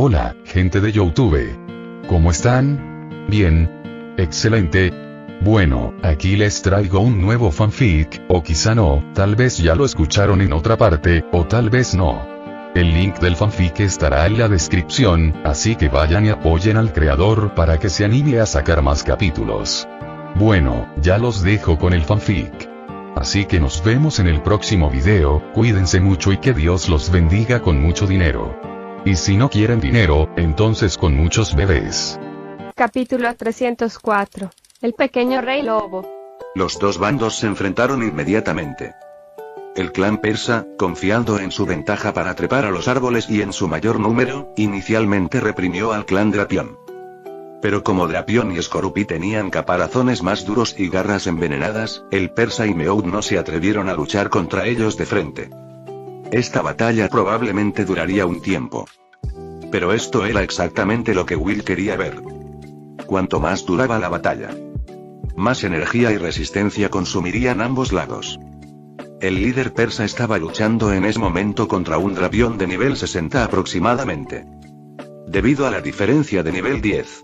Hola, gente de YouTube. ¿Cómo están? Bien. Excelente. Bueno, aquí les traigo un nuevo fanfic, o quizá no, tal vez ya lo escucharon en otra parte, o tal vez no. El link del fanfic estará en la descripción, así que vayan y apoyen al creador para que se anime a sacar más capítulos. Bueno, ya los dejo con el fanfic. Así que nos vemos en el próximo video, cuídense mucho y que Dios los bendiga con mucho dinero. Y si no quieren dinero, entonces con muchos bebés. Capítulo 304. El pequeño rey lobo. Los dos bandos se enfrentaron inmediatamente. El clan persa, confiando en su ventaja para trepar a los árboles y en su mayor número, inicialmente reprimió al clan Drapión. Pero como Drapión y Skorupi tenían caparazones más duros y garras envenenadas, el persa y Meoud no se atrevieron a luchar contra ellos de frente. Esta batalla probablemente duraría un tiempo. Pero esto era exactamente lo que Will quería ver. Cuanto más duraba la batalla, más energía y resistencia consumirían ambos lados. El líder persa estaba luchando en ese momento contra un Drapión de nivel 60 aproximadamente. Debido a la diferencia de nivel 10,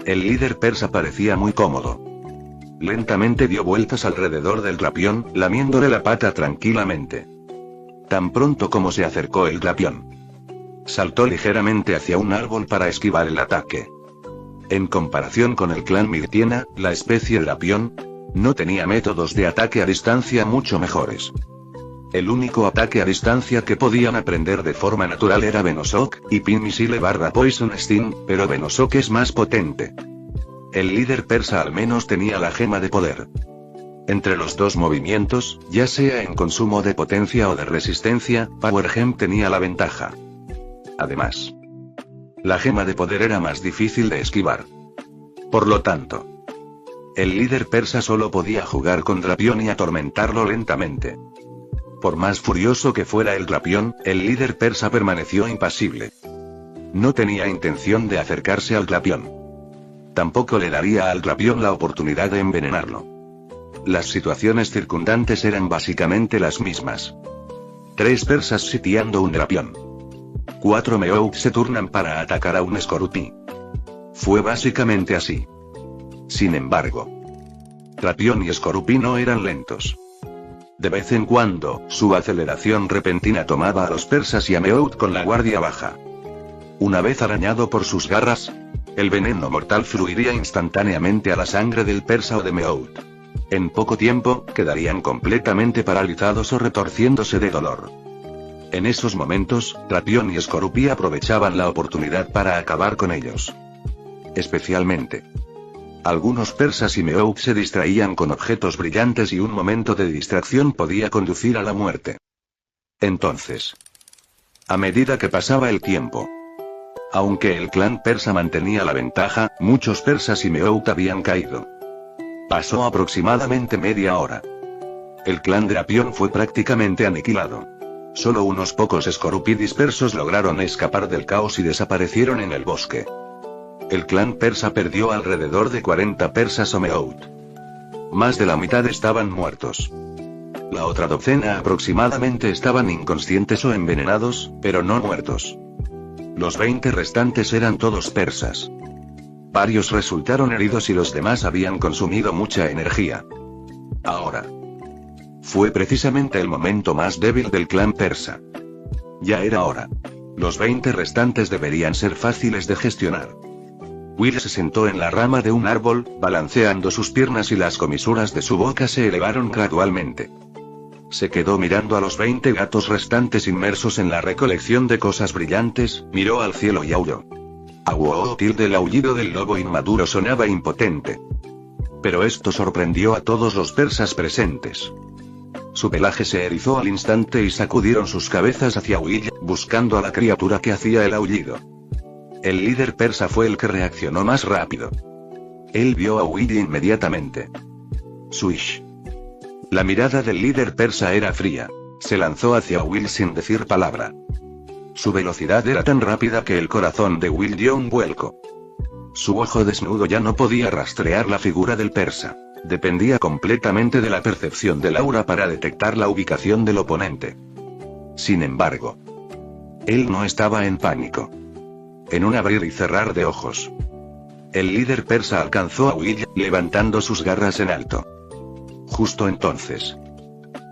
el líder persa parecía muy cómodo. Lentamente dio vueltas alrededor del Drapión, lamiéndole la pata tranquilamente. Tan pronto como se acercó el Drapión, saltó ligeramente hacia un árbol para esquivar el ataque. En comparación con el clan Mirtiena, la especie Drapión no tenía métodos de ataque a distancia mucho mejores. El único ataque a distancia que podían aprender de forma natural era Venoshock, y Pin Missile / Poison Sting, pero Venoshock es más potente. El líder persa al menos tenía la gema de poder. Entre los dos movimientos, ya sea en consumo de potencia o de resistencia, Power Gem tenía la ventaja. Además, la gema de poder era más difícil de esquivar. Por lo tanto, el líder persa solo podía jugar con Drapión y atormentarlo lentamente. Por más furioso que fuera el Drapión, el líder persa permaneció impasible. No tenía intención de acercarse al Drapión. Tampoco le daría al Drapión la oportunidad de envenenarlo. Las situaciones circundantes eran básicamente las mismas. 3 persas sitiando un Drapión. 4 Meoud se turnan para atacar a un Skorupi. Fue básicamente así. Sin embargo, Drapión y Skorupi no eran lentos. De vez en cuando, su aceleración repentina tomaba a los persas y a Meoud con la guardia baja. Una vez arañado por sus garras, el veneno mortal fluiría instantáneamente a la sangre del persa o de Meoud. En poco tiempo, quedarían completamente paralizados o retorciéndose de dolor. En esos momentos, Drapión y Skorupi aprovechaban la oportunidad para acabar con ellos. Especialmente, algunos persas y Meoud se distraían con objetos brillantes y un momento de distracción podía conducir a la muerte. Entonces, a medida que pasaba el tiempo, aunque el clan persa mantenía la ventaja, muchos persas y Meoud habían caído. Pasó aproximadamente media hora. El clan Drapión fue prácticamente aniquilado. Solo unos pocos Skorupi dispersos lograron escapar del caos y desaparecieron en el bosque. El clan persa perdió alrededor de 40 persas o Meoud. Más de la mitad estaban muertos. La otra docena aproximadamente estaban inconscientes o envenenados, pero no muertos. Los 20 restantes eran todos persas. Varios resultaron heridos y los demás habían consumido mucha energía. Ahora, fue precisamente el momento más débil del clan persa. Ya era hora. Los 20 restantes deberían ser fáciles de gestionar. Will se sentó en la rama de un árbol, balanceando sus piernas y las comisuras de su boca se elevaron gradualmente. Se quedó mirando a los 20 gatos restantes inmersos en la recolección de cosas brillantes, miró al cielo y aulló. El aullido del lobo inmaduro sonaba impotente. Pero esto sorprendió a todos los persas presentes. Su pelaje se erizó al instante y sacudieron sus cabezas hacia Will, buscando a la criatura que hacía el aullido. El líder persa fue el que reaccionó más rápido. Él vio a Will inmediatamente. Swish. La mirada del líder persa era fría. Se lanzó hacia Will sin decir palabra. Su velocidad era tan rápida que el corazón de Will dio un vuelco. Su ojo desnudo ya no podía rastrear la figura del persa. Dependía completamente de la percepción del aura para detectar la ubicación del oponente. Sin embargo, él no estaba en pánico. en un abrir y cerrar de ojos. El líder persa alcanzó a Will, levantando sus garras en alto. Justo entonces,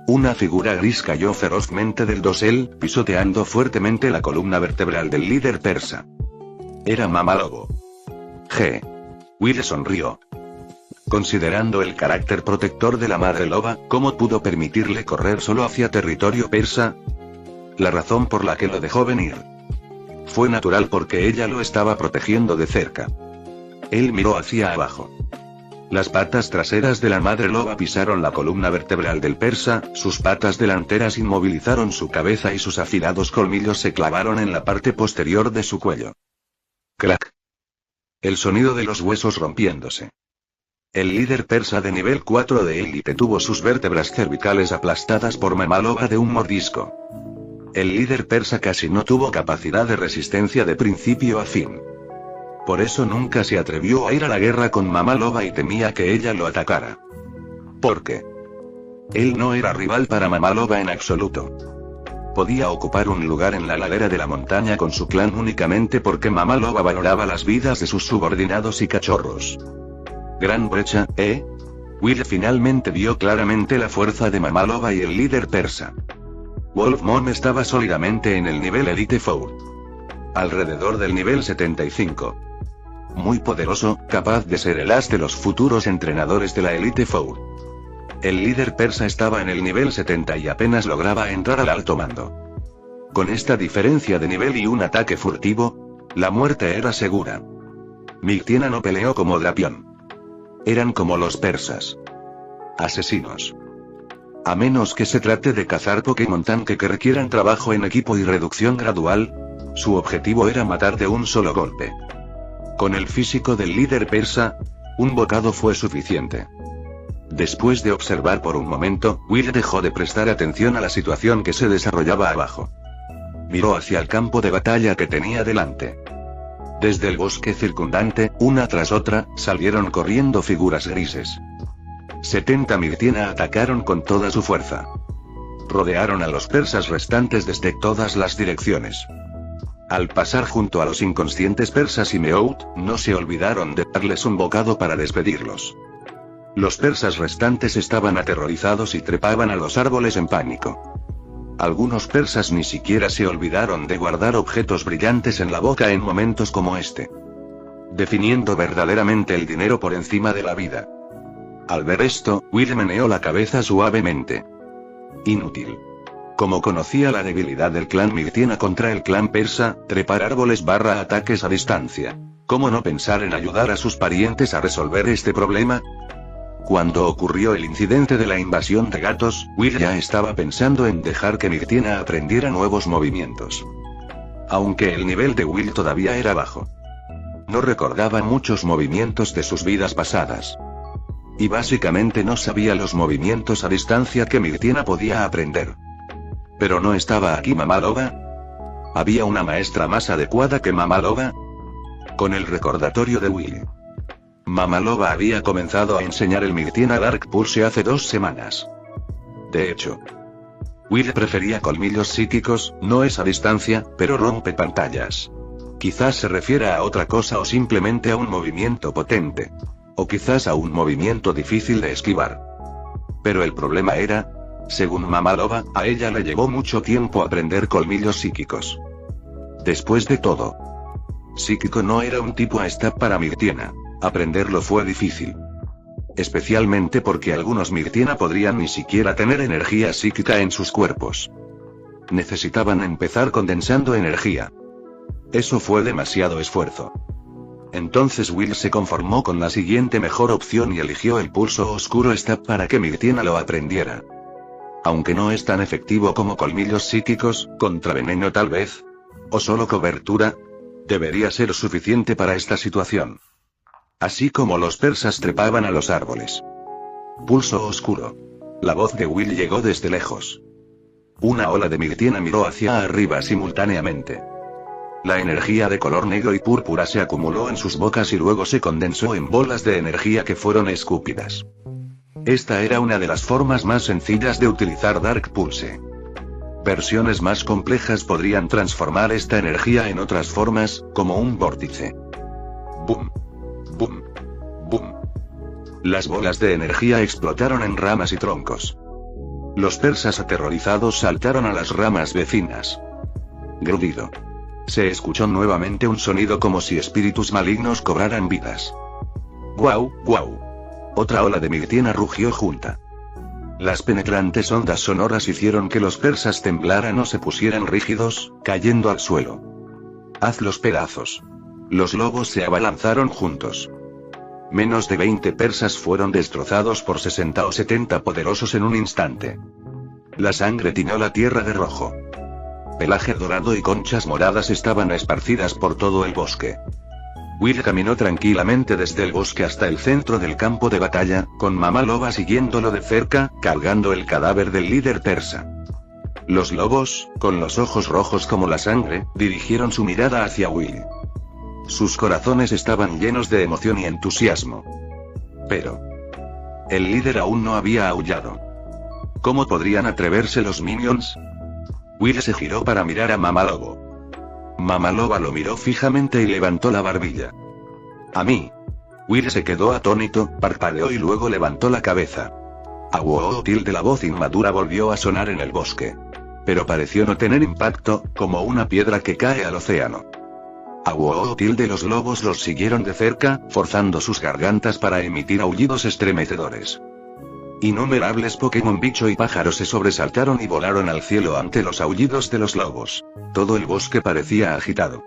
una figura gris cayó ferozmente del dosel, pisoteando fuertemente la columna vertebral del líder persa. Era Mamá Lobo. Will sonrió. Considerando el carácter protector de la madre loba, ¿cómo pudo permitirle correr solo hacia territorio persa? La razón por la que lo dejó venir fue natural, porque ella lo estaba protegiendo de cerca. Él miró hacia abajo. Las patas traseras de la madre loba pisaron la columna vertebral del persa, sus patas delanteras inmovilizaron su cabeza y sus afilados colmillos se clavaron en la parte posterior de su cuello. Crack. El sonido de los huesos rompiéndose. El líder persa de nivel 4 de élite tuvo sus vértebras cervicales aplastadas por Mamá Loba de un mordisco. El líder persa casi no tuvo capacidad de resistencia de principio a fin. Por eso nunca se atrevió a ir a la guerra con Mamá Loba y temía que ella lo atacara. ¿Por qué? Él no era rival para Mamá Loba en absoluto. Podía ocupar un lugar en la ladera de la montaña con su clan únicamente porque Mamá Loba valoraba las vidas de sus subordinados y cachorros. Gran brecha, ¿eh? Will finalmente vio claramente la fuerza de Mamá Loba y el líder persa. Wolfmon estaba sólidamente en el nivel Elite Four. Alrededor del nivel 75. Muy poderoso, capaz de ser el as de los futuros entrenadores de la Elite Four. El líder persa estaba en el nivel 70 y apenas lograba entrar al alto mando. Con esta diferencia de nivel y un ataque furtivo, la muerte era segura. Migtiana no peleó como Drapion. Eran como los persas. Asesinos. A menos que se trate de cazar Pokémon tanque que requieran trabajo en equipo y reducción gradual, su objetivo era matar de un solo golpe. Con el físico del líder persa, un bocado fue suficiente. Después de observar por un momento, Will dejó de prestar atención a la situación que se desarrollaba abajo. Miró hacia el campo de batalla que tenía delante. Desde el bosque circundante, una tras otra, salieron corriendo figuras grises. 70 Migtiana atacaron con toda su fuerza. Rodearon a los persas restantes desde todas las direcciones. Al pasar junto a los inconscientes persas y Meowth, no se olvidaron de darles un bocado para despedirlos. Los persas restantes estaban aterrorizados y trepaban a los árboles en pánico. Algunos persas ni siquiera se olvidaron de guardar objetos brillantes en la boca en momentos como este. Definiendo verdaderamente el dinero por encima de la vida. Al ver esto, Will meneó la cabeza suavemente. Inútil. Como conocía la debilidad del clan Migtiana contra el clan persa, trepar árboles barra ataques a distancia. ¿Cómo no pensar en ayudar a sus parientes a resolver este problema? Cuando ocurrió el incidente de la invasión de gatos, Will ya estaba pensando en dejar que Migtiana aprendiera nuevos movimientos. Aunque el nivel de Will todavía era bajo. No recordaba muchos movimientos de sus vidas pasadas. Y básicamente no sabía los movimientos a distancia que Migtiana podía aprender. Pero no estaba aquí Mamá Loba. ¿Había una maestra más adecuada que Mamá Loba? Con el recordatorio de Will. Mamá Loba había comenzado a enseñar el Migtiana Dark Pulse hace 2 semanas. De hecho, Will prefería colmillos psíquicos, no esa distancia, pero rompe pantallas. Quizás se refiera a otra cosa o simplemente a un movimiento potente. O quizás a un movimiento difícil de esquivar. Pero el problema era, según Mamá Loba, a ella le llevó mucho tiempo aprender colmillos psíquicos. Después de todo, psíquico no era un tipo a step para Migtiana. Aprenderlo fue difícil. Especialmente porque algunos Migtiana podrían ni siquiera tener energía psíquica en sus cuerpos. Necesitaban empezar condensando energía. Eso fue demasiado esfuerzo. Entonces Will se conformó con la siguiente mejor opción y eligió el pulso oscuro step para que Migtiana lo aprendiera. Aunque no es tan efectivo como colmillos psíquicos, contra veneno tal vez, o solo cobertura, debería ser suficiente para esta situación. Así como los persas trepaban a los árboles. Pulso oscuro. La voz de Will llegó desde lejos. Una ola de Migtiana miró hacia arriba simultáneamente. La energía de color negro y púrpura se acumuló en sus bocas y luego se condensó en bolas de energía que fueron escupidas. Esta era una de las formas más sencillas de utilizar Dark Pulse. Versiones más complejas podrían transformar esta energía en otras formas, como un vórtice. Boom. Boom. Boom. Las bolas de energía explotaron en ramas y troncos. Los persas aterrorizados saltaron a las ramas vecinas. Grudido. Se escuchó nuevamente un sonido como si espíritus malignos cobraran vidas. ¡Guau, guau! Otra ola de Mirtiena rugió junta. Las penetrantes ondas sonoras hicieron que los persas temblaran o se pusieran rígidos, cayendo al suelo. ¡Hazlos pedazos! Los lobos se abalanzaron juntos. Menos de 20 persas fueron destrozados por 60 o 70 poderosos en un instante. La sangre tiñó la tierra de rojo. Pelaje dorado y conchas moradas estaban esparcidas por todo el bosque. Will caminó tranquilamente desde el bosque hasta el centro del campo de batalla, con Mamá Loba siguiéndolo de cerca, cargando el cadáver del líder persa. Los lobos, con los ojos rojos como la sangre, dirigieron su mirada hacia Will. Sus corazones estaban llenos de emoción y entusiasmo. Pero el líder aún no había aullado. ¿Cómo podrían atreverse los minions? Will se giró para mirar a Mamá Lobo. Mamá Loba lo miró fijamente y levantó la barbilla. ¿A mí? Will se quedó atónito, parpadeó y luego levantó la cabeza. Aguootil, la voz inmadura volvió a sonar en el bosque. Pero pareció no tener impacto, como una piedra que cae al océano. Aguootil, los lobos los siguieron de cerca, forzando sus gargantas para emitir aullidos estremecedores. Innumerables Pokémon bicho y pájaros se sobresaltaron y volaron al cielo ante los aullidos de los lobos. Todo el bosque parecía agitado.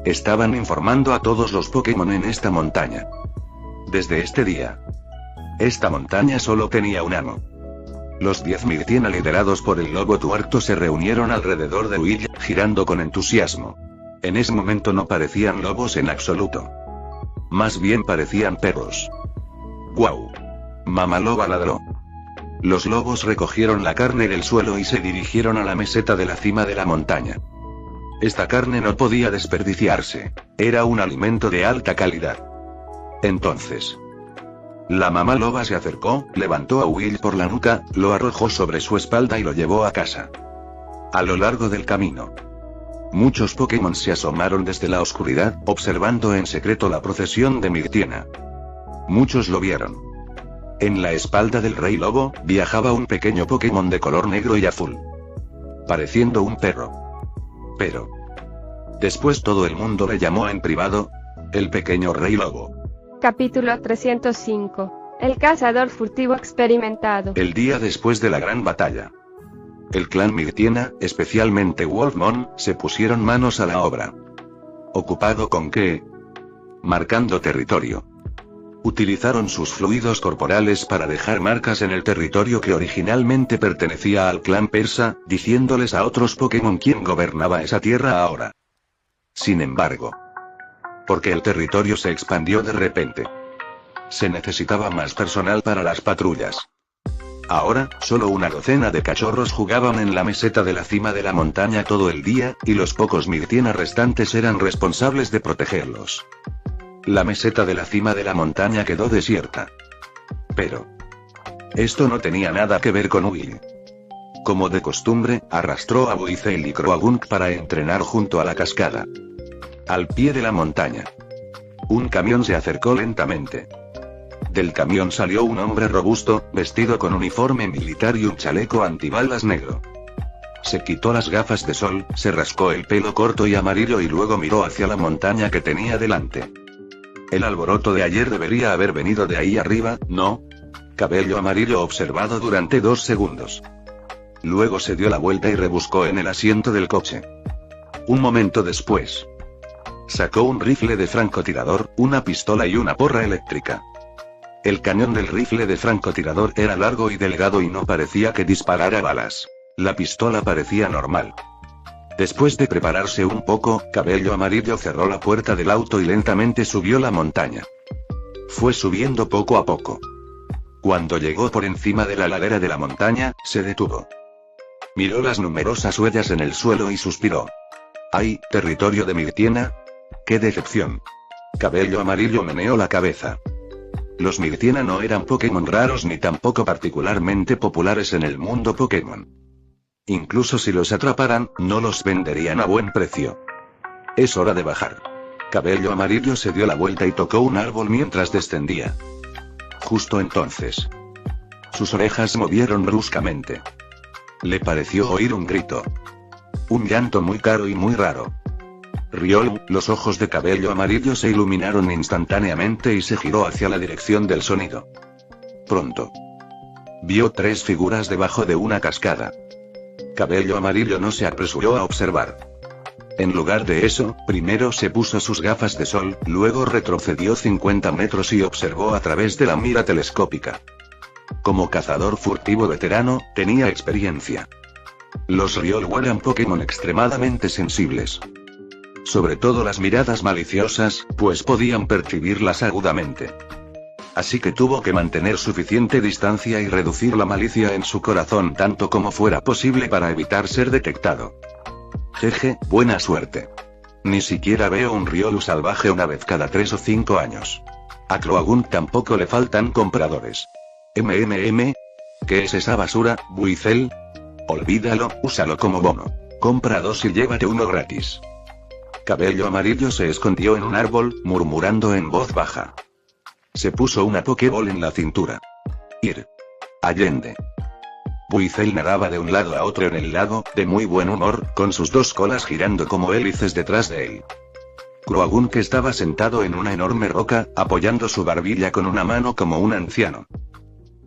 Estaban informando a todos los Pokémon en esta montaña. Desde este día, esta montaña solo tenía un amo. Los 10 Mirtiena liderados por el lobo tuerto se reunieron alrededor de Will, girando con entusiasmo. En ese momento no parecían lobos en absoluto. Más bien parecían perros. ¡Guau! Mamá Loba ladró. Los lobos recogieron la carne del suelo y se dirigieron a la meseta de la cima de la montaña. Esta carne no podía desperdiciarse. Era un alimento de alta calidad. Entonces, la Mamá Loba se acercó, levantó a Will por la nuca, lo arrojó sobre su espalda y lo llevó a casa. A lo largo del camino, muchos Pokémon se asomaron desde la oscuridad, observando en secreto la procesión de Mirtiena. Muchos lo vieron. En la espalda del Rey Lobo, viajaba un pequeño Pokémon de color negro y azul. Pareciendo un perro. Pero después todo el mundo le llamó en privado el pequeño Rey Lobo. Capítulo 305. El cazador furtivo experimentado. El día después de la gran batalla, el clan Mirtiena, especialmente Wolfmon, se pusieron manos a la obra. ¿Ocupado con qué? Marcando territorio. Utilizaron sus fluidos corporales para dejar marcas en el territorio que originalmente pertenecía al clan persa, diciéndoles a otros Pokémon quién gobernaba esa tierra ahora. Sin embargo, porque el territorio se expandió de repente, se necesitaba más personal para las patrullas. Ahora, solo una docena de cachorros jugaban en la meseta de la cima de la montaña todo el día, y los pocos Mirtiena restantes eran responsables de protegerlos. La meseta de la cima de la montaña quedó desierta. Pero esto no tenía nada que ver con Will. Como de costumbre, arrastró a Buizel y Croagunk para entrenar junto a la cascada. Al pie de la montaña, un camión se acercó lentamente. Del camión salió un hombre robusto, vestido con uniforme militar y un chaleco antibalas negro. Se quitó las gafas de sol, se rascó el pelo corto y amarillo y luego miró hacia la montaña que tenía delante. El alboroto de ayer debería haber venido de ahí arriba, ¿no? Cabello amarillo observado durante 2 segundos. Luego se dio la vuelta y rebuscó en el asiento del coche. Un momento después, sacó un rifle de francotirador, una pistola y una porra eléctrica. El cañón del rifle de francotirador era largo y delgado y no parecía que disparara balas. La pistola parecía normal. Después de prepararse un poco, Cabello Amarillo cerró la puerta del auto y lentamente subió la montaña. Fue subiendo poco a poco. Cuando llegó por encima de la ladera de la montaña, se detuvo. Miró las numerosas huellas en el suelo y suspiró. ¡Ay, territorio de Mirtiena! ¡Qué decepción! Cabello Amarillo meneó la cabeza. Los Mirtiena no eran Pokémon raros ni tampoco particularmente populares en el mundo Pokémon. Incluso si los atraparan, no los venderían a buen precio. Es hora de bajar. Cabello Amarillo se dio la vuelta y tocó un árbol mientras descendía. Justo entonces, sus orejas movieron bruscamente. Le pareció oír un grito. Un llanto muy caro y muy raro. Rió, los ojos de Cabello Amarillo se iluminaron instantáneamente y se giró hacia la dirección del sonido. Pronto, vio 3 figuras debajo de una cascada. Cabello Amarillo no se apresuró a observar. En lugar de eso, primero se puso sus gafas de sol, luego retrocedió 50 metros y observó a través de la mira telescópica. Como cazador furtivo veterano, tenía experiencia. Los Riolu eran Pokémon extremadamente sensibles. Sobre todo las miradas maliciosas, pues podían percibirlas agudamente. Así que tuvo que mantener suficiente distancia y reducir la malicia en su corazón tanto como fuera posible para evitar ser detectado. Jeje, buena suerte. Ni siquiera veo un Riolu salvaje una vez cada 3 o 5 años. A Croagunk tampoco le faltan compradores. ¿Qué es esa basura, Buizel? Olvídalo, úsalo como bono. Compra 2 y llévate 1 gratis. Cabello Amarillo se escondió en un árbol, murmurando en voz baja. Se puso una Pokéball en la cintura. Ir. Allende. Buizel nadaba de un lado a otro en el lago, de muy buen humor, con sus 2 colas girando como hélices detrás de él. Croagunk estaba sentado en una enorme roca, apoyando su barbilla con una mano como un anciano.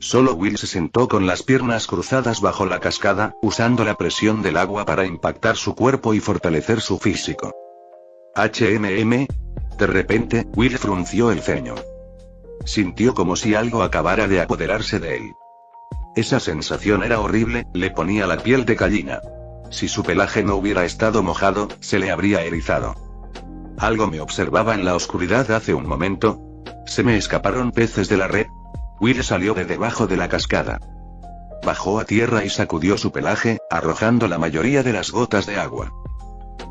Solo Will se sentó con las piernas cruzadas bajo la cascada, usando la presión del agua para impactar su cuerpo y fortalecer su físico. De repente, Will frunció el ceño. Sintió como si algo acabara de apoderarse de él. Esa sensación era horrible, le ponía la piel de gallina. Si su pelaje no hubiera estado mojado, se le habría erizado. Algo me observaba en la oscuridad hace un momento. ¿Se me escaparon peces de la red? Will salió de debajo de la cascada. Bajó a tierra y sacudió su pelaje, arrojando la mayoría de las gotas de agua.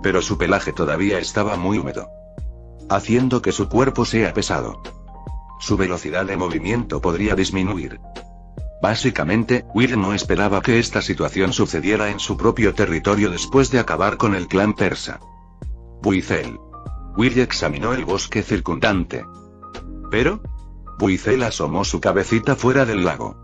Pero su pelaje todavía estaba muy húmedo, haciendo que su cuerpo sea pesado. Su velocidad de movimiento podría disminuir. Básicamente, Will no esperaba que esta situación sucediera en su propio territorio después de acabar con el clan persa. Buizel. Will examinó el bosque circundante. ¿Pero? Buizel asomó su cabecita fuera del lago.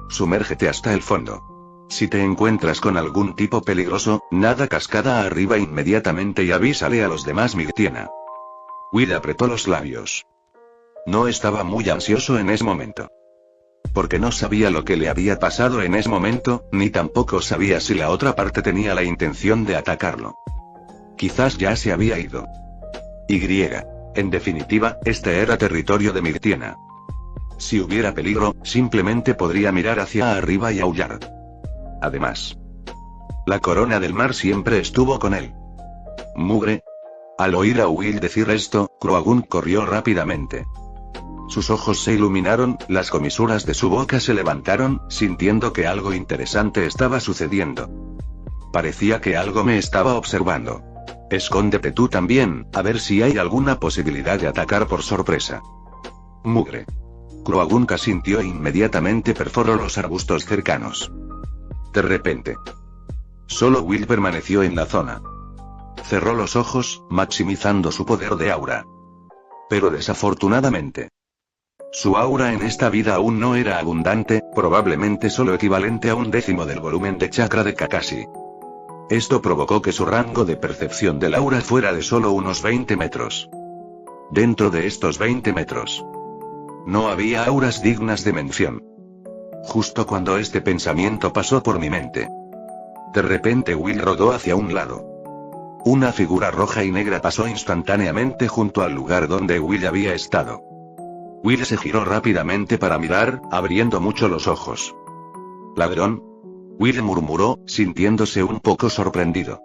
Sumérgete hasta el fondo. Si te encuentras con algún tipo peligroso, nada cascada arriba inmediatamente y avísale a los demás Migtiena. Will apretó los labios. No estaba muy ansioso en ese momento. Porque no sabía lo que le había pasado en ese momento, ni tampoco sabía si la otra parte tenía la intención de atacarlo. Quizás ya se había ido. En definitiva, este era territorio de Migtiena. Si hubiera peligro, simplemente podría mirar hacia arriba y aullar. Además, la corona del mar siempre estuvo con él. Mugre. Al oír a Will decir esto, Croagunk corrió rápidamente. Sus ojos se iluminaron, las comisuras de su boca se levantaron, sintiendo que algo interesante estaba sucediendo. Parecía que algo me estaba observando. Escóndete tú también, a ver si hay alguna posibilidad de atacar por sorpresa. Mugre. Croagunk asintió e inmediatamente perforó los arbustos cercanos. De repente, solo Will permaneció en la zona. Cerró los ojos, maximizando su poder de aura. Pero desafortunadamente, su aura en esta vida aún no era abundante, probablemente solo equivalente a 1/10 del volumen de chakra de Kakashi. Esto provocó que su rango de percepción del aura fuera de solo unos 20 metros. Dentro de estos 20 metros, no había auras dignas de mención. Justo cuando este pensamiento pasó por mi mente, de repente Will rodó hacia un lado. Una figura roja y negra pasó instantáneamente junto al lugar donde Will había estado. Will se giró rápidamente para mirar, abriendo mucho los ojos. ¿Ladrón? Will murmuró, sintiéndose un poco sorprendido.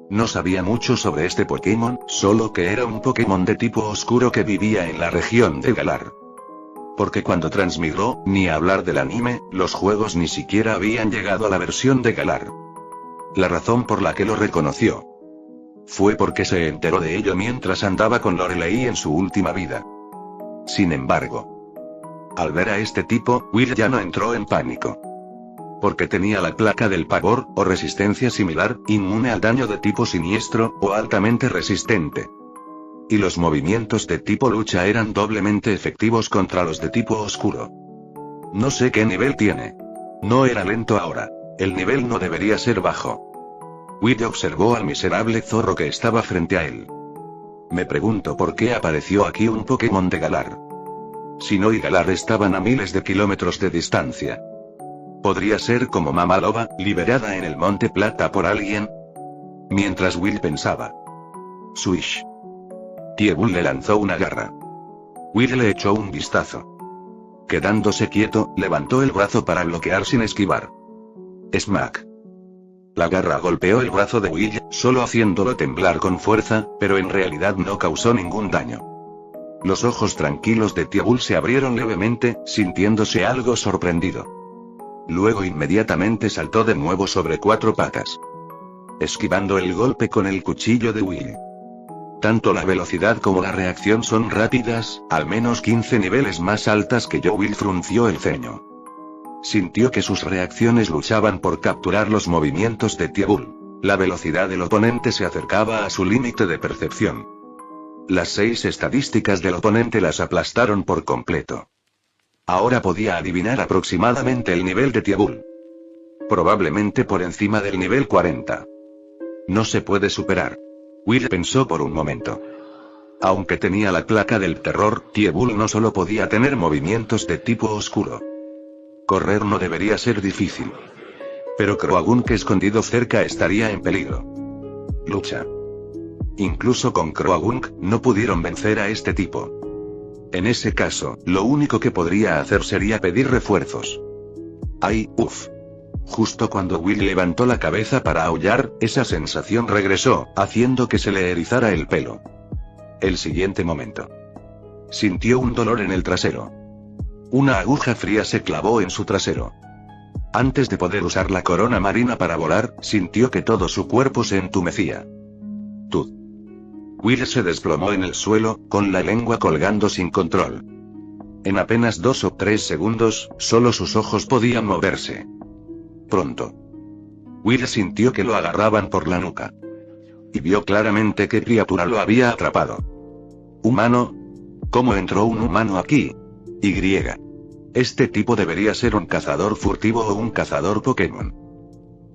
No sabía mucho sobre este Pokémon, solo que era un Pokémon de tipo oscuro que vivía en la región de Galar. Porque cuando transmigró, ni hablar del anime, los juegos ni siquiera habían llegado a la versión de Galar. La razón por la que lo reconoció fue porque se enteró de ello mientras andaba con Lorelei en su última vida. Sin embargo, al ver a este tipo, Will ya no entró en pánico. porque tenía la placa del pavor, o resistencia similar, inmune al daño de tipo siniestro, o altamente resistente. Y los movimientos de tipo lucha eran doblemente efectivos contra los de tipo oscuro. No sé qué nivel tiene. No era lento ahora. El nivel no debería ser bajo. Will observó al miserable zorro que estaba frente a él. Me pregunto por qué apareció aquí un Pokémon de Galar. Sinnoh y Galar estaban a miles de kilómetros de distancia. ¿Podría ser como Mamaloba, liberada en el Monte Plata por alguien? Mientras Will pensaba. Swish. Tiebull le lanzó una garra. Will le echó un vistazo. Quedándose quieto, levantó el brazo para bloquear sin esquivar. Smack. La garra golpeó el brazo de Will, solo haciéndolo temblar con fuerza, pero en realidad no causó ningún daño. Los ojos tranquilos de Tiebull se abrieron levemente, sintiéndose algo sorprendido. Luego inmediatamente saltó de nuevo sobre 4 patas, esquivando el golpe con el cuchillo de Will. Tanto la velocidad como la reacción son rápidas, al menos 15 niveles más altas que yo. Will frunció el ceño. Sintió que sus reacciones luchaban por capturar los movimientos de Tiebull. La velocidad del oponente se acercaba a su límite de percepción. Las 6 estadísticas del oponente las aplastaron por completo. Ahora podía adivinar aproximadamente el nivel de Tiebull. Probablemente por encima del nivel 40. No se puede superar. Will pensó por un momento. Aunque tenía la placa del terror, Tiebull no solo podía tener movimientos de tipo oscuro. Correr no debería ser difícil. Pero Croagunk escondido cerca estaría en peligro. Lucha. Incluso con Croagunk, no pudieron vencer a este tipo. En ese caso, lo único que podría hacer sería pedir refuerzos. ¡Ay, uff! Justo cuando Will levantó la cabeza para aullar, esa sensación regresó, haciendo que se le erizara el pelo. El siguiente momento. Sintió un dolor en el trasero. Una aguja fría se clavó en su trasero. Antes de poder usar la corona marina para volar, sintió que todo su cuerpo se entumecía. ¡Tud! Will se desplomó en el suelo, con la lengua colgando sin control. En apenas 2 o 3 segundos, solo sus ojos podían moverse. Pronto. Will sintió que lo agarraban por la nuca. Y vio claramente qué criatura lo había atrapado. ¿Humano? ¿Cómo entró un humano aquí? Y. Este tipo debería ser un cazador furtivo o un cazador Pokémon.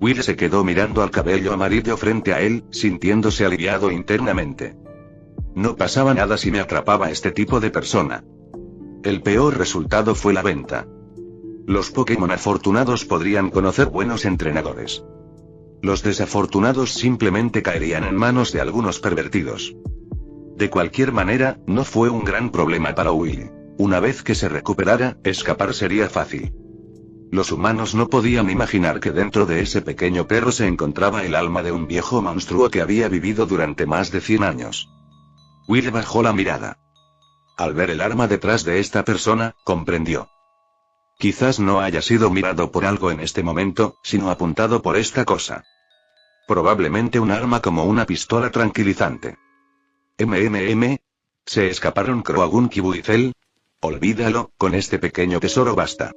Will se quedó mirando al cabello amarillo frente a él, sintiéndose aliviado internamente. No pasaba nada si me atrapaba este tipo de persona. El peor resultado fue la venta. Los Pokémon afortunados podrían conocer buenos entrenadores. Los desafortunados simplemente caerían en manos de algunos pervertidos. De cualquier manera, no fue un gran problema para Will. Una vez que se recuperara, escapar sería fácil. Los humanos no podían imaginar que dentro de ese pequeño perro se encontraba el alma de un viejo monstruo que había vivido durante más de 100 años. Will bajó la mirada. Al ver el arma detrás de esta persona, comprendió. Quizás no haya sido mirado por algo en este momento, sino apuntado por esta cosa. Probablemente un arma como una pistola tranquilizante. ¿Se escaparon Croagunk y Buizel? Olvídalo, con este pequeño tesoro basta.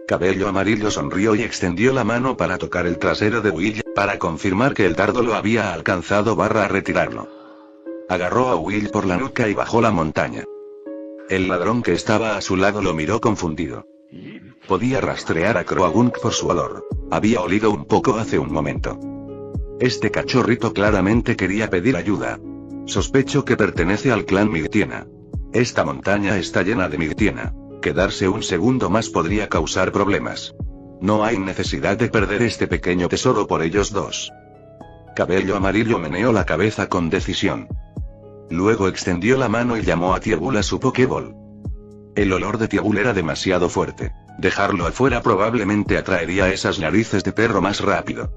Cabello amarillo sonrió y extendió la mano para tocar el trasero de Will, para confirmar que el dardo lo había alcanzado / retirarlo. Agarró a Will por la nuca y bajó la montaña. El ladrón que estaba a su lado lo miró confundido. Podía rastrear a Croagunk por su olor. Había olido un poco hace un momento. Este cachorrito claramente quería pedir ayuda. Sospecho que pertenece al clan Migtiena. Esta montaña está llena de Migtiena. Quedarse un segundo más podría causar problemas. No hay necesidad de perder este pequeño tesoro por ellos dos. Cabello amarillo meneó la cabeza con decisión. Luego extendió la mano y llamó a Tiebull a su Pokéball. El olor de Tiebull era demasiado fuerte. Dejarlo afuera probablemente atraería esas narices de perro más rápido.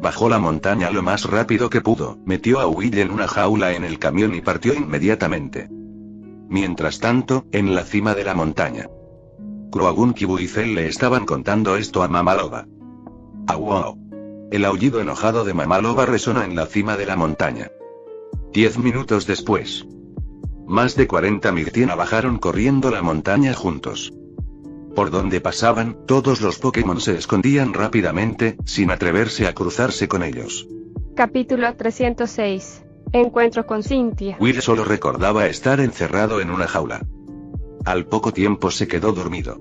Bajó la montaña lo más rápido que pudo, metió a Will en una jaula en el camión y partió inmediatamente. Mientras tanto, en la cima de la montaña, Croagunk y Buizel le estaban contando esto a Mamaloba. ¡Au! El aullido enojado de Mamaloba resonó en la cima de la montaña. 10 minutos después, más de 40 Migtiena bajaron corriendo la montaña juntos. Por donde pasaban, todos los Pokémon se escondían rápidamente, sin atreverse a cruzarse con ellos. Capítulo 306. Encuentro con Cynthia. Will solo recordaba estar encerrado en una jaula. Al poco tiempo se quedó dormido.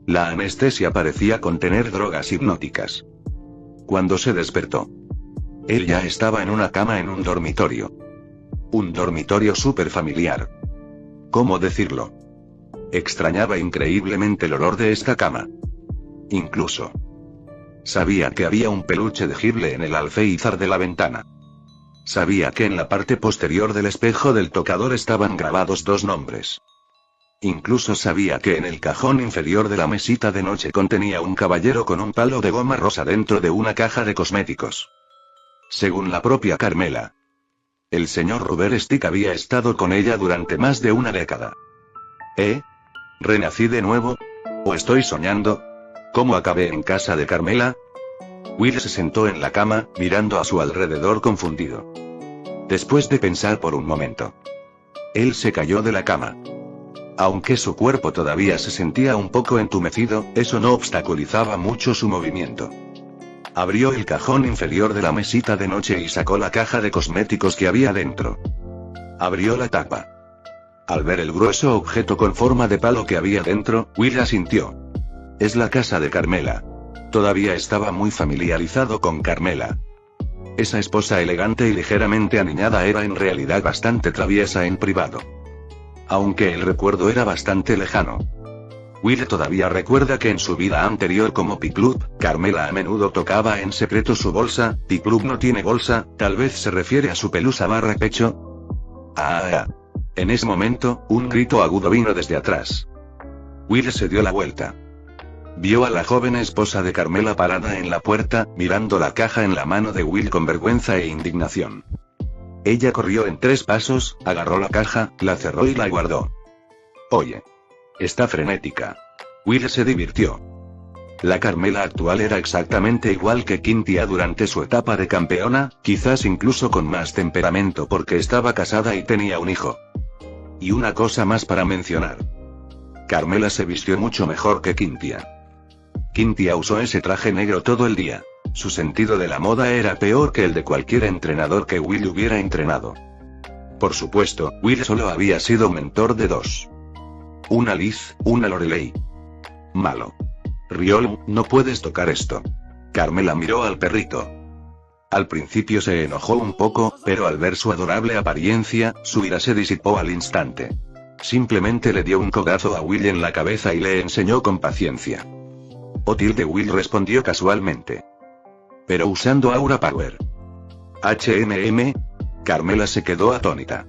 La anestesia parecía contener drogas hipnóticas. Cuando se despertó, él ya estaba en una cama en un dormitorio. Un dormitorio súper familiar. ¿Cómo decirlo? Extrañaba increíblemente el olor de esta cama. Incluso sabía que había un peluche de Gible en el alféizar de la ventana. Sabía que en la parte posterior del espejo del tocador estaban grabados 2 nombres. Incluso sabía que en el cajón inferior de la mesita de noche contenía un caballero con un palo de goma rosa dentro de una caja de cosméticos. Según la propia Carmela, el señor Rubber Stick había estado con ella durante más de una década. ¿Renací de nuevo? ¿O estoy soñando? ¿Cómo acabé en casa de Carmela? Will se sentó en la cama, mirando a su alrededor confundido. Después de pensar por un momento, él se cayó de la cama. Aunque su cuerpo todavía se sentía un poco entumecido, eso no obstaculizaba mucho su movimiento. Abrió el cajón inferior de la mesita de noche y sacó la caja de cosméticos que había dentro. Abrió la tapa. Al ver el grueso objeto con forma de palo que había dentro, Will asintió. Es la casa de Carmela. Todavía estaba muy familiarizado con Carmela. Esa esposa elegante y ligeramente aniñada era en realidad bastante traviesa en privado. Aunque el recuerdo era bastante lejano. Will todavía recuerda que en su vida anterior como Piclup, Carmela a menudo tocaba en secreto su bolsa. Piclup no tiene bolsa, tal vez se refiere a su pelusa barra pecho. En ese momento, un grito agudo vino desde atrás. Will se dio la vuelta. Vio a la joven esposa de Carmela parada en la puerta, mirando la caja en la mano de Will con vergüenza e indignación. Ella corrió en 3 pasos, agarró la caja, la cerró y la guardó. Oye. Está frenética. Will se divirtió. La Carmela actual era exactamente igual que Cynthia durante su etapa de campeona, quizás incluso con más temperamento porque estaba casada y tenía un hijo. Y una cosa más para mencionar. Carmela se vistió mucho mejor que Cynthia. Cynthia usó ese traje negro todo el día. Su sentido de la moda era peor que el de cualquier entrenador que Will hubiera entrenado. Por supuesto, Will solo había sido mentor de 2. Una Liz, una Lorelei. Malo. Riolu, no puedes tocar esto. Carmela miró al perrito. Al principio se enojó un poco, pero al ver su adorable apariencia, su ira se disipó al instante. Simplemente le dio un codazo a Will en la cabeza y le enseñó con paciencia. Will respondió casualmente. Pero usando Aura Power. Carmela se quedó atónita.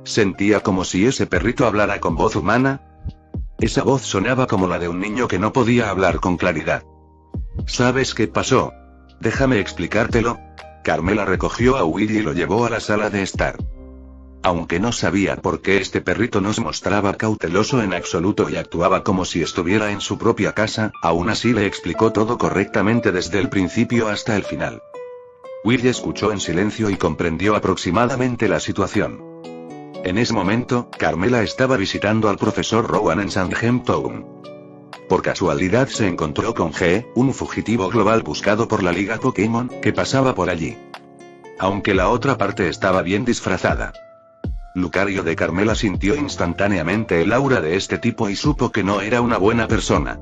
Sentía como si ese perrito hablara con voz humana. Esa voz sonaba como la de un niño que no podía hablar con claridad. ¿Sabes qué pasó? Déjame explicártelo. Carmela recogió a Will y lo llevó a la sala de estar. Aunque no sabía por qué este perrito no se mostraba cauteloso en absoluto y actuaba como si estuviera en su propia casa, aún así le explicó todo correctamente desde el principio hasta el final. Will escuchó en silencio y comprendió aproximadamente la situación. En ese momento, Carmela estaba visitando al profesor Rowan en Sandgem Town. Por casualidad se encontró con G, un fugitivo global buscado por la Liga Pokémon, que pasaba por allí. Aunque la otra parte estaba bien disfrazada. Lucario de Carmela sintió instantáneamente el aura de este tipo y supo que no era una buena persona.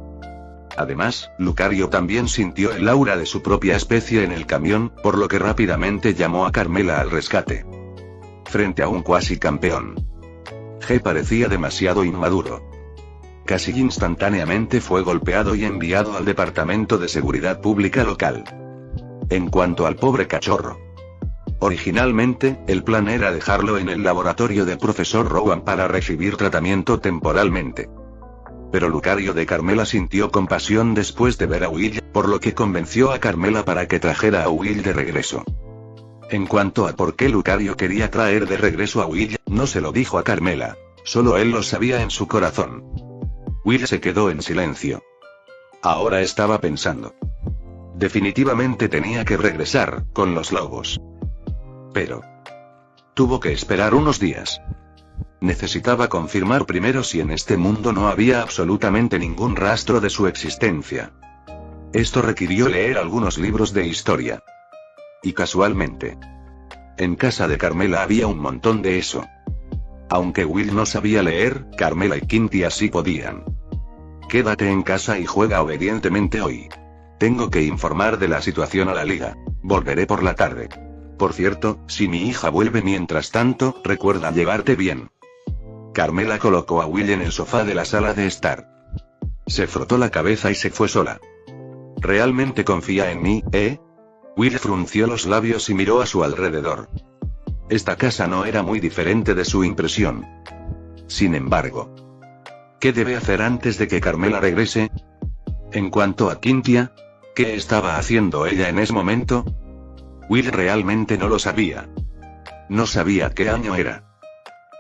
Además, Lucario también sintió el aura de su propia especie en el camión, por lo que rápidamente llamó a Carmela al rescate. Frente a un cuasi campeón, G parecía demasiado inmaduro. Casi instantáneamente fue golpeado y enviado al Departamento de Seguridad Pública local. En cuanto al pobre cachorro, originalmente, el plan era dejarlo en el laboratorio del profesor Rowan para recibir tratamiento temporalmente. Pero Lucario de Carmela sintió compasión después de ver a Will, por lo que convenció a Carmela para que trajera a Will de regreso. En cuanto a por qué Lucario quería traer de regreso a Will, no se lo dijo a Carmela, solo él lo sabía en su corazón. Will se quedó en silencio. Ahora estaba pensando. Definitivamente tenía que regresar, con los lobos. Pero tuvo que esperar unos días. Necesitaba confirmar primero si en este mundo no había absolutamente ningún rastro de su existencia. Esto requirió leer algunos libros de historia. Y casualmente, en casa de Carmela había un montón de eso. Aunque Will no sabía leer, Carmela y Cynthia sí podían. Quédate en casa y juega obedientemente hoy. Tengo que informar de la situación a la liga. Volveré por la tarde. Por cierto, si mi hija vuelve mientras tanto, recuerda llevarte bien. Carmela colocó a Will en el sofá de la sala de estar. Se frotó la cabeza y se fue sola. ¿Realmente confía en mí, eh? Will frunció los labios y miró a su alrededor. Esta casa no era muy diferente de su impresión. Sin embargo, ¿qué debe hacer antes de que Carmela regrese? En cuanto a Cynthia, ¿qué estaba haciendo ella en ese momento? Will realmente no lo sabía. No sabía qué año era.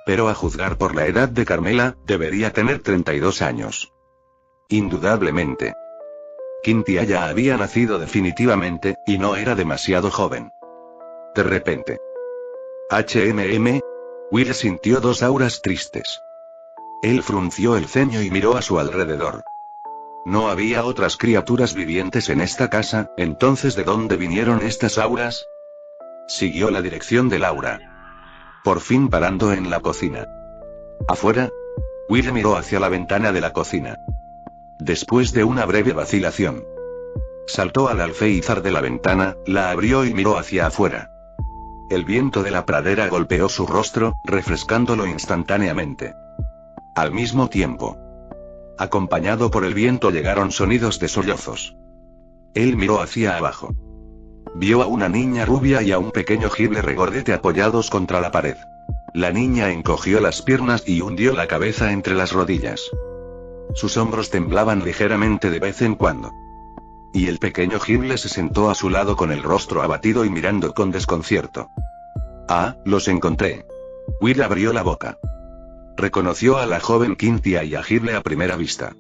Pero a juzgar por la edad de Carmela, debería tener 32 años. Indudablemente. Cynthia ya había nacido definitivamente, y no era demasiado joven. De repente. Will sintió dos auras tristes. Él frunció el ceño y miró a su alrededor. No había otras criaturas vivientes en esta casa, entonces ¿de dónde vinieron estas auras? Siguió la dirección del aura. Por fin parando en la cocina. Afuera, Will miró hacia la ventana de la cocina. Después de una breve vacilación, saltó al alféizar de la ventana, la abrió y miró hacia afuera. El viento de la pradera golpeó su rostro, refrescándolo instantáneamente. Al mismo tiempo, acompañado por el viento, llegaron sonidos de sollozos. Él miró hacia abajo. Vio a una niña rubia y a un pequeño Gibble regordete apoyados contra la pared. La niña encogió las piernas y hundió la cabeza entre las rodillas. Sus hombros temblaban ligeramente de vez en cuando. Y el pequeño Gibble se sentó a su lado con el rostro abatido y mirando con desconcierto. Ah, los encontré. Will abrió la boca. Reconoció a la joven Cynthia y a Gibble a primera vista.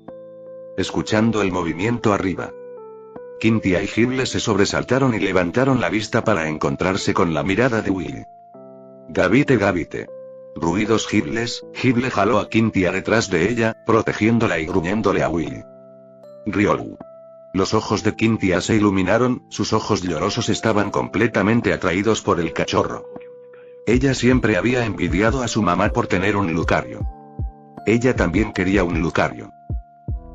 Escuchando el movimiento arriba, Cynthia y Gibble se sobresaltaron y levantaron la vista para encontrarse con la mirada de Will. Gavite, Gavite. Ruidos Gibbles. Gibble jaló a Cynthia detrás de ella, protegiéndola y gruñéndole a Will. Riolu. Los ojos de Cynthia se iluminaron, sus ojos llorosos estaban completamente atraídos por el cachorro. Ella siempre había envidiado a su mamá por tener un Lucario. Ella también quería un Lucario.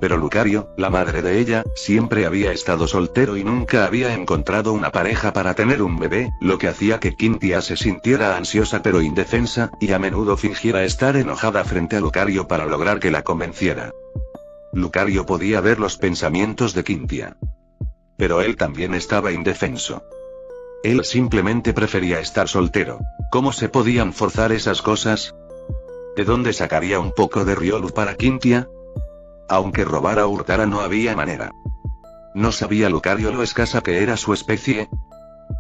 Pero Lucario, la madre de ella, siempre había estado soltero y nunca había encontrado una pareja para tener un bebé, lo que hacía que Cynthia se sintiera ansiosa pero indefensa, y a menudo fingiera estar enojada frente a Lucario para lograr que la convenciera. Lucario podía ver los pensamientos de Cynthia. Pero él también estaba indefenso. Él simplemente prefería estar soltero. ¿Cómo se podían forzar esas cosas? ¿De dónde sacaría un poco de Riolu para Cynthia? Aunque robara o hurtara no había manera. ¿No sabía Lucario lo escasa que era su especie?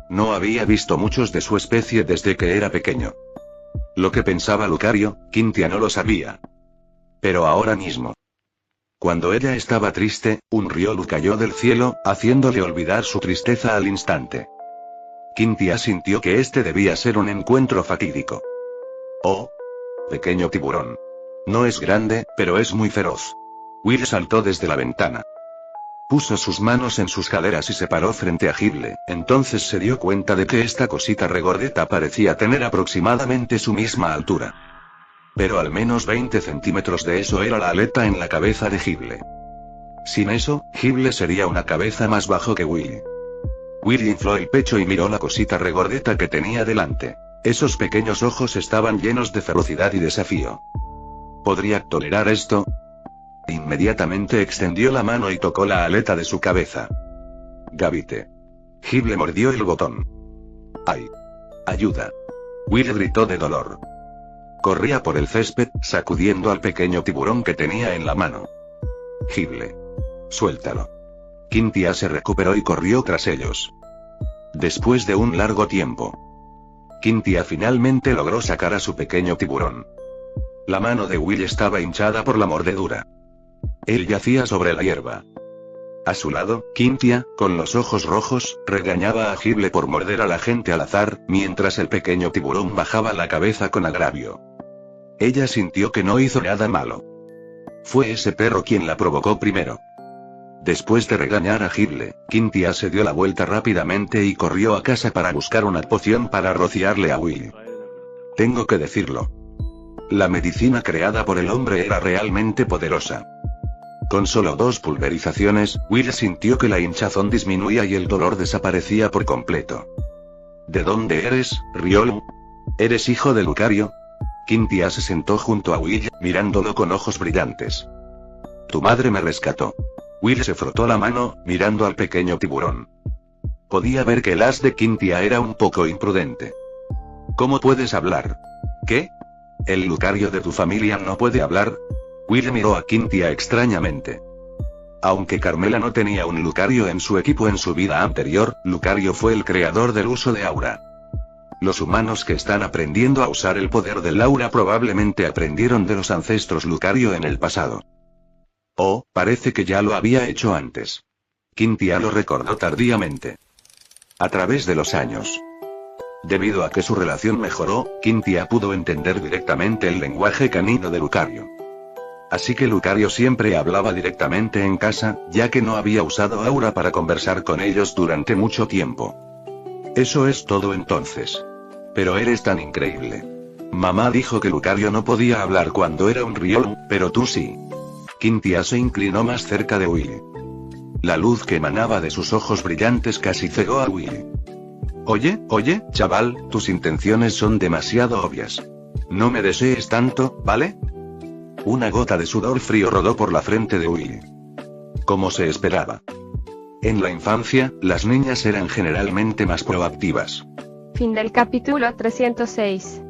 No había visto muchos de su especie desde que era pequeño. Lo que pensaba Lucario, Cynthia no lo sabía. Pero ahora mismo, cuando ella estaba triste, un Riolu cayó del cielo, haciéndole olvidar su tristeza al instante. Cynthia sintió que este debía ser un encuentro fatídico. Oh, pequeño tiburón. No es grande, pero es muy feroz. Will saltó desde la ventana. Puso sus manos en sus caderas y se paró frente a Gibble, entonces se dio cuenta de que esta cosita regordeta parecía tener aproximadamente su misma altura. Pero al menos 20 centímetros de eso era la aleta en la cabeza de Gibble. Sin eso, Gibble sería una cabeza más bajo que Will. Will infló el pecho y miró la cosita regordeta que tenía delante. Esos pequeños ojos estaban llenos de ferocidad y desafío. ¿Podría tolerar esto? Inmediatamente extendió la mano y tocó la aleta de su cabeza. Gavite. Gibble mordió el botón. ¡Ay! ¡Ayuda! Will gritó de dolor. Corría por el césped, sacudiendo al pequeño tiburón que tenía en la mano. Gibble. Suéltalo. Cynthia se recuperó y corrió tras ellos. Después de un largo tiempo, Cynthia finalmente logró sacar a su pequeño tiburón. La mano de Will estaba hinchada por la mordedura. Él yacía sobre la hierba. A su lado, Cynthia, con los ojos rojos, regañaba a Gibble por morder a la gente al azar, mientras el pequeño tiburón bajaba la cabeza con agravio. Ella sintió que no hizo nada malo. Fue ese perro quien la provocó primero. Después de regañar a Gimle, Cynthia se dio la vuelta rápidamente y corrió a casa para buscar una poción para rociarle a Willy. Tengo que decirlo. La medicina creada por el hombre era realmente poderosa. Con solo 2 pulverizaciones, Will sintió que la hinchazón disminuía y el dolor desaparecía por completo. ¿De dónde eres, Riolu? ¿Eres hijo de Lucario? Cynthia se sentó junto a Will, mirándolo con ojos brillantes. Tu madre me rescató. Will se frotó la mano, mirando al pequeño tiburón. Podía ver que el as de Cynthia era un poco imprudente. ¿Cómo puedes hablar? ¿Qué? ¿El Lucario de tu familia no puede hablar? Will miró a Cynthia extrañamente. Aunque Carmela no tenía un Lucario en su equipo en su vida anterior, Lucario fue el creador del uso de aura. Los humanos que están aprendiendo a usar el poder del aura probablemente aprendieron de los ancestros Lucario en el pasado. Oh, parece que ya lo había hecho antes. Cynthia lo recordó tardíamente. A través de los años. Debido a que su relación mejoró, Cynthia pudo entender directamente el lenguaje canino de Lucario. Así que Lucario siempre hablaba directamente en casa, ya que no había usado aura para conversar con ellos durante mucho tiempo. Eso es todo entonces. Pero eres tan increíble. Mamá dijo que Lucario no podía hablar cuando era un Riolu, pero tú sí. Cynthia se inclinó más cerca de Willy. La luz que emanaba de sus ojos brillantes casi cegó a Willy. Oye, chaval, tus intenciones son demasiado obvias. No me desees tanto, ¿vale? Una gota de sudor frío rodó por la frente de Willy. Como se esperaba. En la infancia, las niñas eran generalmente más proactivas. Fin del capítulo 306.